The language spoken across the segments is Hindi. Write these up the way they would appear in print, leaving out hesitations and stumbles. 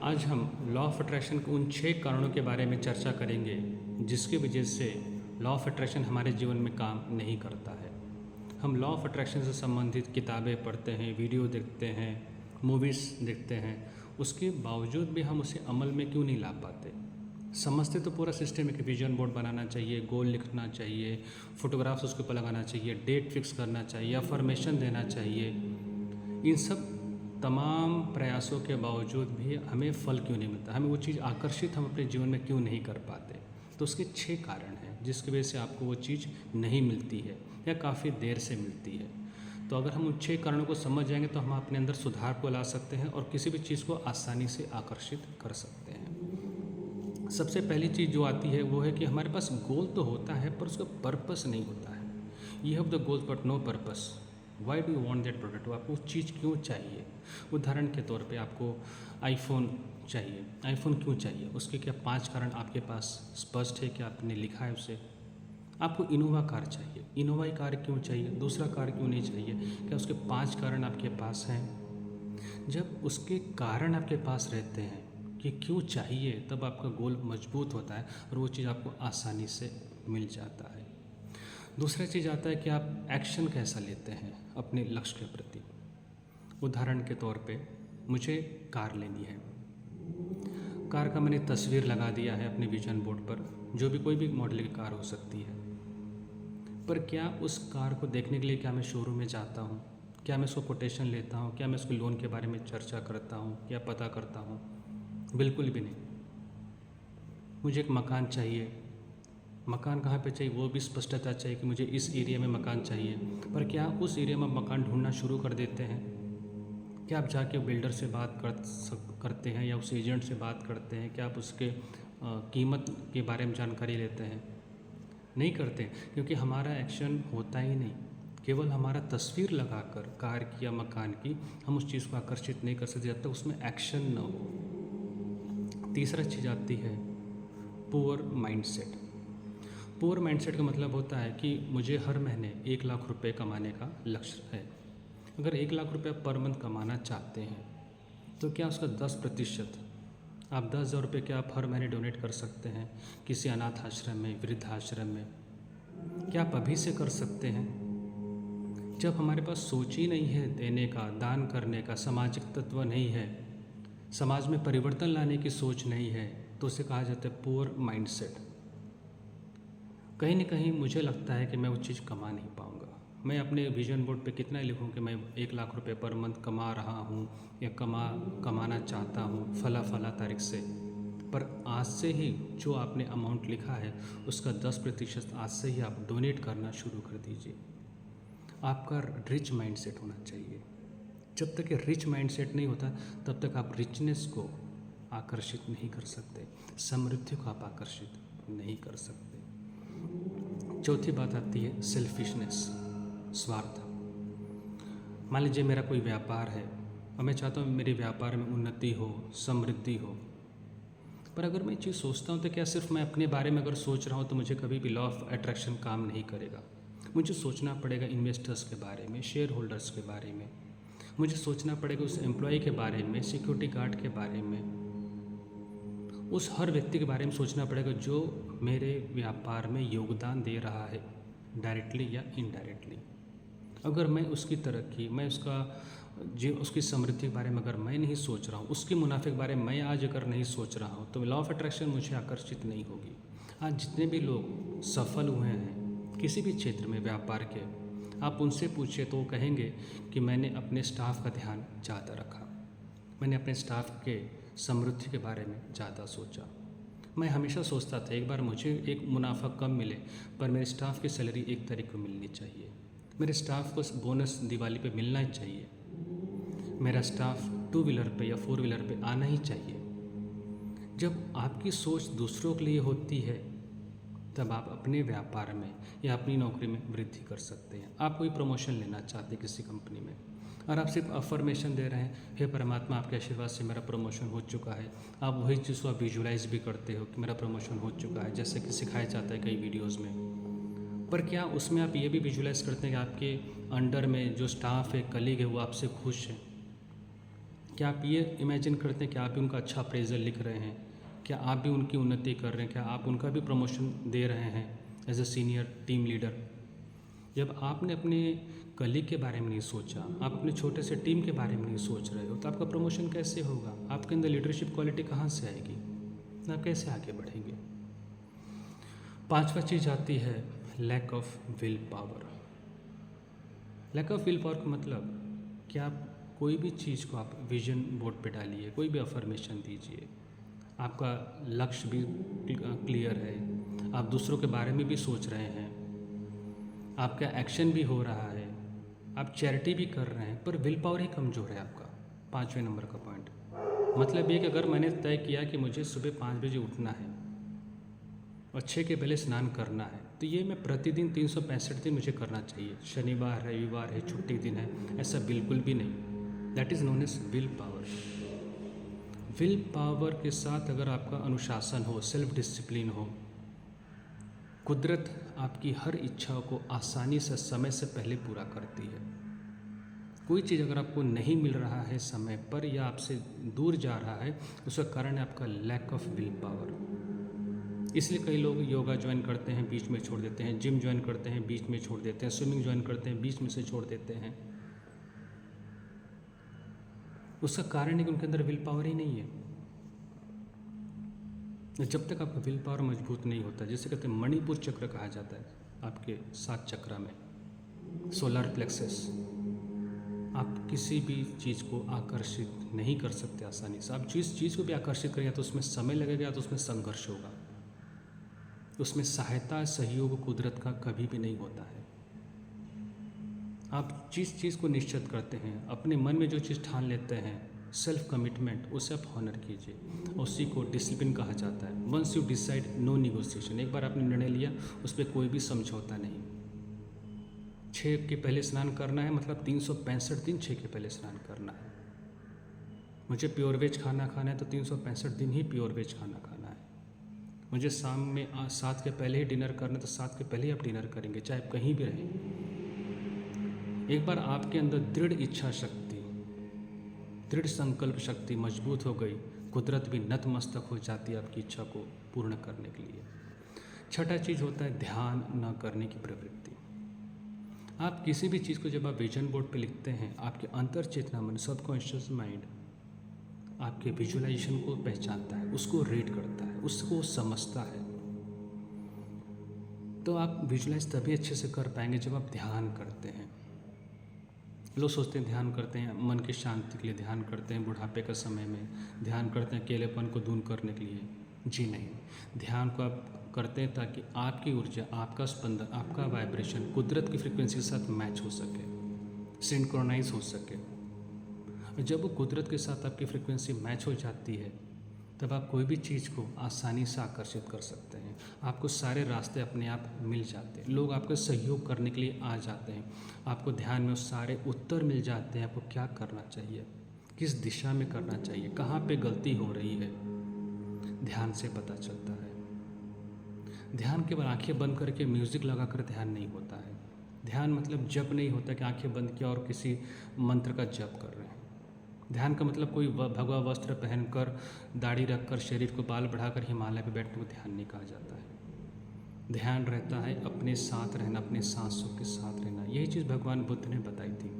आज हम लॉ ऑफ अट्रैक्शन के उन 6 कारणों के बारे में चर्चा करेंगे जिसकी वजह से लॉ ऑफ अट्रैक्शन हमारे जीवन में काम नहीं करता है। हम लॉ ऑफ अट्रैक्शन से संबंधित किताबें पढ़ते हैं, वीडियो देखते हैं, मूवीज़ देखते हैं, उसके बावजूद भी हम उसे अमल में क्यों नहीं ला पाते। समझते तो पूरा सिस्टम है कि विजन बोर्ड बनाना चाहिए, गोल लिखना चाहिए, फोटोग्राफ्स उसके ऊपर लगाना चाहिए, डेट फिक्स करना चाहिए, अफर्मेशन देना चाहिए। इन सब तमाम प्रयासों के बावजूद भी हमें फल क्यों नहीं मिलता, हमें वो चीज़ आकर्षित हम अपने जीवन में क्यों नहीं कर पाते। तो उसके 6 कारण हैं जिसकी वजह से आपको वो चीज़ नहीं मिलती है या काफ़ी देर से मिलती है। तो अगर हम उन 6 कारणों को समझ जाएंगे तो हम अपने अंदर सुधार को ला सकते हैं और किसी भी चीज़ को आसानी से आकर्षित कर सकते हैं। सबसे पहली चीज़ जो आती है वो है कि हमारे पास गोल तो होता है पर उसका पर्पस नहीं होता है। You have the goal but no purpose. Why do you want that product, आपको वो चीज़ क्यों चाहिए। उदाहरण के तौर पे आपको आईफोन चाहिए, आईफोन क्यों चाहिए, उसके क्या 5 कारण आपके पास स्पष्ट है कि आपने लिखा है उसे। आपको इनोवा कार चाहिए, इनोवा कार क्यों चाहिए, दूसरा कार क्यों नहीं चाहिए, क्या उसके 5 कारण आपके पास हैं। जब उसके कारण आपके पास रहते हैं कि क्यों चाहिए, तब आपका गोल मजबूत होता है और वो चीज़ आपको आसानी से मिल जाता है। दूसरा चीज़ आता है कि आप एक्शन कैसा लेते हैं अपने लक्ष्य के प्रति। उदाहरण के तौर पे मुझे कार लेनी है, कार का मैंने तस्वीर लगा दिया है अपने विजन बोर्ड पर, जो भी कोई भी मॉडल की कार हो सकती है। पर क्या उस कार को देखने के लिए क्या मैं शोरूम में जाता हूँ, क्या मैं उसको कोटेशन लेता हूँ, क्या मैं उसके लोन के बारे में चर्चा करता हूँ या पता करता हूँ? बिल्कुल भी नहीं। मुझे एक मकान चाहिए, मकान कहाँ पे चाहिए वो भी स्पष्टता चाहिए कि मुझे इस एरिया में मकान चाहिए। पर क्या उस एरिया में मकान ढूंढना शुरू कर देते हैं? क्या आप जाके बिल्डर से बात करते हैं या उस एजेंट से बात करते हैं? क्या आप उसके कीमत के बारे में जानकारी लेते हैं? नहीं करते, क्योंकि हमारा एक्शन होता ही नहीं। केवल हमारा तस्वीर लगाकर कार की या मकान की हम उस चीज़ को आकर्षित नहीं कर सकते जब तक उसमें एक्शन न हो। तीसरा चीज़ आती है पुअर माइंडसेट। पुअर माइंडसेट का मतलब होता है कि मुझे हर महीने 1 लाख रुपए कमाने का लक्ष्य है। अगर 1 लाख रुपये पर मंथ कमाना चाहते हैं तो क्या उसका 10% आप 10,000 रुपये क्या आप हर महीने डोनेट कर सकते हैं किसी अनाथ आश्रम में, वृद्धाश्रम में? क्या आप अभी से कर सकते हैं? जब हमारे पास सोच ही नहीं है देने का, दान करने का, सामाजिक तत्व नहीं है, समाज में परिवर्तन लाने की सोच नहीं है, तो उसे कहा जाता है पुअर माइंडसेट। कहीं न कहीं मुझे लगता है कि मैं वो चीज़ कमा नहीं पाऊँगा। मैं अपने विजन बोर्ड पे कितना लिखूँ कि मैं 1 लाख रुपए पर मंथ कमा रहा हूँ या कमाना चाहता हूँ फला तारीख से। पर आज से ही जो आपने अमाउंट लिखा है उसका 10% आज से ही आप डोनेट करना शुरू कर दीजिए। आपका रिच माइंडसेट होना चाहिए। जब तक ये रिच माइंडसेट नहीं होता तब तक आप रिचनेस को आकर्षित नहीं कर सकते, समृद्धि को आप आकर्षित नहीं कर सकते। चौथी बात आती है सेल्फिशनेस, स्वार्थ। मान लीजिए मेरा कोई व्यापार है और मैं चाहता हूँ मेरे व्यापार में उन्नति हो, समृद्धि हो। पर अगर मैं चीज़ सोचता हूँ तो क्या सिर्फ मैं अपने बारे में अगर सोच रहा हूँ तो मुझे कभी भी लॉ ऑफ अट्रैक्शन काम नहीं करेगा। मुझे सोचना पड़ेगा इन्वेस्टर्स के बारे में, शेयर होल्डर्स के बारे में, मुझे सोचना पड़ेगा उस एम्प्लॉय के बारे में, सिक्योरिटी गार्ड के बारे में, उस हर व्यक्ति के बारे में सोचना पड़ेगा जो मेरे व्यापार में योगदान दे रहा है, डायरेक्टली या इनडायरेक्टली। अगर मैं उसकी तरक्की, मैं उसकी समृद्धि के बारे में अगर मैं नहीं सोच रहा हूँ, उसके मुनाफे के बारे में मैं आज अगर नहीं सोच रहा हूँ, तो लॉ ऑफ अट्रैक्शन मुझे आकर्षित नहीं होगी। आज जितने भी लोग सफल हुए हैं किसी भी क्षेत्र में व्यापार के, आप उनसे पूछिए तो वो कहेंगे कि मैंने अपने स्टाफ का ध्यान ज़्यादा रखा, मैंने अपने स्टाफ के समृद्धि के बारे में ज़्यादा सोचा। मैं हमेशा सोचता था एक बार मुझे एक मुनाफा कम मिले पर मेरे स्टाफ की सैलरी 1 तारीख को मिलनी चाहिए, मेरे स्टाफ को बोनस दिवाली पे मिलना ही चाहिए, मेरा स्टाफ 2 व्हीलर पे या 4 व्हीलर पे आना ही चाहिए। जब आपकी सोच दूसरों के लिए होती है तब आप अपने व्यापार में या अपनी नौकरी में वृद्धि कर सकते हैं। आप कोई प्रमोशन लेना चाहते हैं किसी कंपनी में और आप सिर्फ अफर्मेशन दे रहे हैं, हे परमात्मा आपके आशीर्वाद से मेरा प्रमोशन हो चुका है, आप वही चीज़ को आप विजुलाइज भी करते हो कि मेरा प्रमोशन हो चुका है, जैसे कि सिखाया जाता है कई वीडियोज़ में। पर क्या उसमें आप ये भी विजुलाइज करते हैं कि आपके अंडर में जो स्टाफ है, कलीग है, वो आपसे खुश है? क्या आप ये इमेजिन करते हैं कि आप भी उनका अच्छा अप्रेजल लिख रहे हैं? क्या आप भी उनकी उन्नति कर रहे हैं? क्या आप उनका भी प्रमोशन दे रहे हैं as a senior team leader? जब आपने अपने कलीग के बारे में नहीं सोचा, आप अपने छोटे से टीम के बारे में नहीं सोच रहे हो, तो आपका प्रमोशन कैसे होगा? आपके अंदर लीडरशिप क्वालिटी कहाँ से आएगी? आप कैसे आगे बढ़ेंगे? 5वां चीज़ आती है lack of will power. Lack of will power का मतलब कि आप कोई भी चीज़ को आप विजन बोर्ड पे डालिए, कोई भी अफर्मेशन दीजिए, आपका लक्ष्य भी क्लियर है, आप दूसरों के बारे में भी सोच रहे हैं, आपका एक्शन भी हो रहा है, आप चैरिटी भी कर रहे हैं, पर विल पावर ही कमज़ोर है आपका। 5वें नंबर का पॉइंट मतलब ये कि अगर मैंने तय किया कि मुझे सुबह 5 बजे उठना है और 6 के पहले स्नान करना है, तो ये मैं प्रतिदिन 365 दिन मुझे करना चाहिए। शनिवार है, रविवार है, छुट्टी दिन है, ऐसा बिल्कुल भी नहीं। That is known as will power. Will power के साथ अगर आपका अनुशासन हो, सेल्फ डिसिप्लिन हो, कुदरत आपकी हर इच्छा को आसानी से समय से पहले पूरा करती है। कोई चीज़ अगर आपको नहीं मिल रहा है समय पर या आपसे दूर जा रहा है, उसका कारण है आपका लैक ऑफ विल पावर। इसलिए कई लोग योगा ज्वाइन करते हैं, बीच में छोड़ देते हैं, जिम ज्वाइन करते हैं, बीच में छोड़ देते हैं, स्विमिंग ज्वाइन करते हैं, बीच में से छोड़ देते हैं। उसका कारण है कि उनके अंदर विल पावर ही नहीं है। जब तक आपका विल पावर मजबूत नहीं होता, जिसे कहते हैं मणिपुर चक्र कहा जाता है, आपके 7 चक्रा में सोलर प्लेक्सस, आप किसी भी चीज़ को आकर्षित नहीं कर सकते आसानी से। आप जिस चीज़ को भी आकर्षित करेंगे तो उसमें समय लगेगा, तो उसमें संघर्ष होगा, उसमें सहायता सहयोग कुदरत का कभी भी नहीं होता है। आप जिस चीज़ को निश्चित करते हैं, अपने मन में जो चीज़ ठान लेते हैं, सेल्फ कमिटमेंट, उसे आप हॉनर कीजिए, उसी को डिसिप्लिन कहा जाता है। Once you decide, no negotiation. एक बार आपने निर्णय लिया, उस पर कोई भी समझौता नहीं। 6 के पहले स्नान करना है मतलब 365 दिन 6 के पहले स्नान करना है। मुझे प्योर वेज खाना खाना है तो 365 दिन ही प्योर वेज खाना खाना है। मुझे शाम में 7 के पहले ही डिनर करना है तो 7 के पहले ही आप डिनर करेंगे, चाहे आप कहीं भी रहें। एक बार आपके अंदर दृढ़ इच्छा शक्ति, दृढ़ संकल्प शक्ति मजबूत हो गई, कुदरत भी नतमस्तक हो जाती है आपकी इच्छा को पूर्ण करने के लिए। 6ठा चीज़ होता है ध्यान न करने की प्रवृत्ति। आप किसी भी चीज़ को जब आप विजन बोर्ड पे लिखते हैं, आपके अंतर चेतना मन, सबकॉन्शियस माइंड आपके विजुअलाइजेशन को पहचानता है, उसको रीड करता है, उसको समझता है। तो आप विजुअलाइज तभी अच्छे से कर पाएंगे जब आप ध्यान करते हैं। लोग सोचते हैं ध्यान करते हैं मन की शांति के लिए, ध्यान करते हैं बुढ़ापे का समय में, ध्यान करते हैं अकेलेपन को दूर करने के लिए। जी नहीं, ध्यान को आप करते हैं ताकि आपकी ऊर्जा, आपका स्पंदन, आपका वाइब्रेशन कुदरत की फ्रिक्वेंसी के साथ मैच हो सके, सिंक्रोनाइज हो सके। जब वो कुदरत के साथ आपकी फ्रिक्वेंसी मैच हो जाती है, तब आप कोई भी चीज़ को आसानी से आकर्षित कर सकते हैं। आपको सारे रास्ते अपने आप मिल जाते हैं, लोग आपका सहयोग करने के लिए आ जाते हैं, आपको ध्यान में सारे उत्तर मिल जाते हैं। आपको क्या करना चाहिए, किस दिशा में करना चाहिए, कहाँ पे गलती हो रही है, ध्यान से पता चलता है। ध्यान केवल आंखें बंद करके म्यूज़िक लगाकर ध्यान नहीं होता है। ध्यान मतलब जप नहीं होता कि आंखें बंद किया और किसी मंत्र का जप कर रहे हैं। ध्यान का मतलब कोई भगवा वस्त्र पहनकर, दाढ़ी रखकर, शरीर को बाल बढ़ाकर हिमालय पे बैठने को ध्यान नहीं कहा जाता है। ध्यान रहता है अपने साथ रहना, अपने सांसों के साथ रहना। यही चीज़ भगवान बुद्ध ने बताई थी।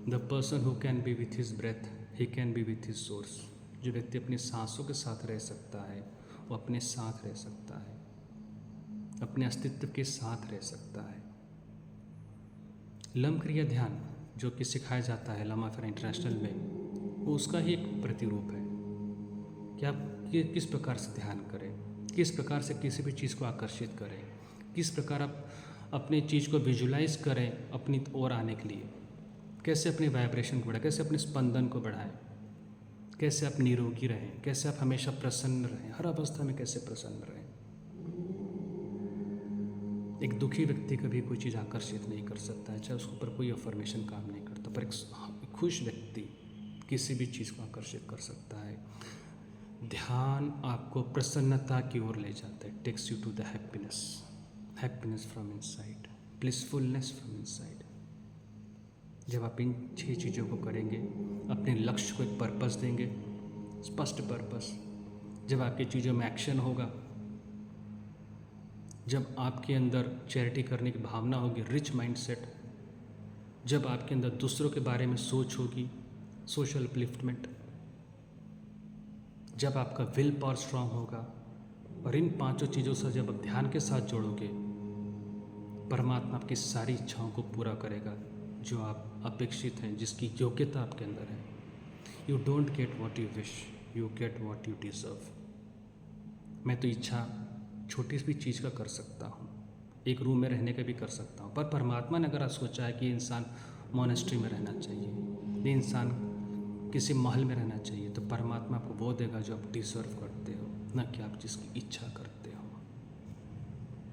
The person who can be with his breath, he can be with his source. जो व्यक्ति अपनी सांसों के साथ रह सकता है, वो अपने साथ रह सकता है, अपने अस्तित्व के साथ रह सकता है। लम क्रिया ध्यान जो कि सिखाया जाता है लमा फेरा इंटरनेशनल में, वो उसका ही एक प्रतिरूप है कि आप किस प्रकार से ध्यान करें, किस प्रकार से किसी भी चीज़ को आकर्षित करें, किस प्रकार आप अपनी चीज़ को विजुलाइज करें अपनी ओर आने के लिए, कैसे अपने वाइब्रेशन को बढ़ाएं, कैसे अपने स्पंदन को बढ़ाएं, कैसे आप निरोगी रहें, कैसे आप हमेशा प्रसन्न रहें, हर अवस्था में कैसे प्रसन्न रहें। एक दुखी व्यक्ति कभी कोई चीज़ आकर्षित नहीं कर सकता है, चाहे उसके ऊपर कोई अफर्मेशन काम नहीं करता, पर एक खुश व्यक्ति किसी भी चीज़ को आकर्षित कर सकता है। ध्यान आपको प्रसन्नता की ओर ले जाता है, takes you to the happiness, happiness from inside, blissfulness from inside. जब आप इन 6 चीज़ों को करेंगे, अपने लक्ष्य को एक पर्पस देंगे, स्पष्ट पर्पस, जब आपकी चीज़ों में एक्शन होगा, जब आपके अंदर चैरिटी करने की भावना होगी, रिच माइंडसेट, जब आपके अंदर दूसरों के बारे में सोच होगी, सोशल अपलिफ्टमेंट, जब आपका विल पावर स्ट्रांग होगा, और इन 5 चीज़ों से जब आप ध्यान के साथ जोड़ोगे, परमात्मा आपकी सारी इच्छाओं को पूरा करेगा जो आप अपेक्षित हैं, जिसकी योग्यता आपके अंदर है। You don't get what you wish, you get what you deserve. मैं तो इच्छा छोटी सी भी चीज़ का कर सकता हूँ, एक रूम में रहने का भी कर सकता हूँ, पर परमात्मा ने अगर आप सोचा है कि इंसान मोनेस्ट्री में रहना चाहिए, ये इंसान किसी महल में रहना चाहिए, तो परमात्मा आपको वो देगा जो आप डिज़र्व करते हो, न कि आप जिसकी इच्छा करते हो।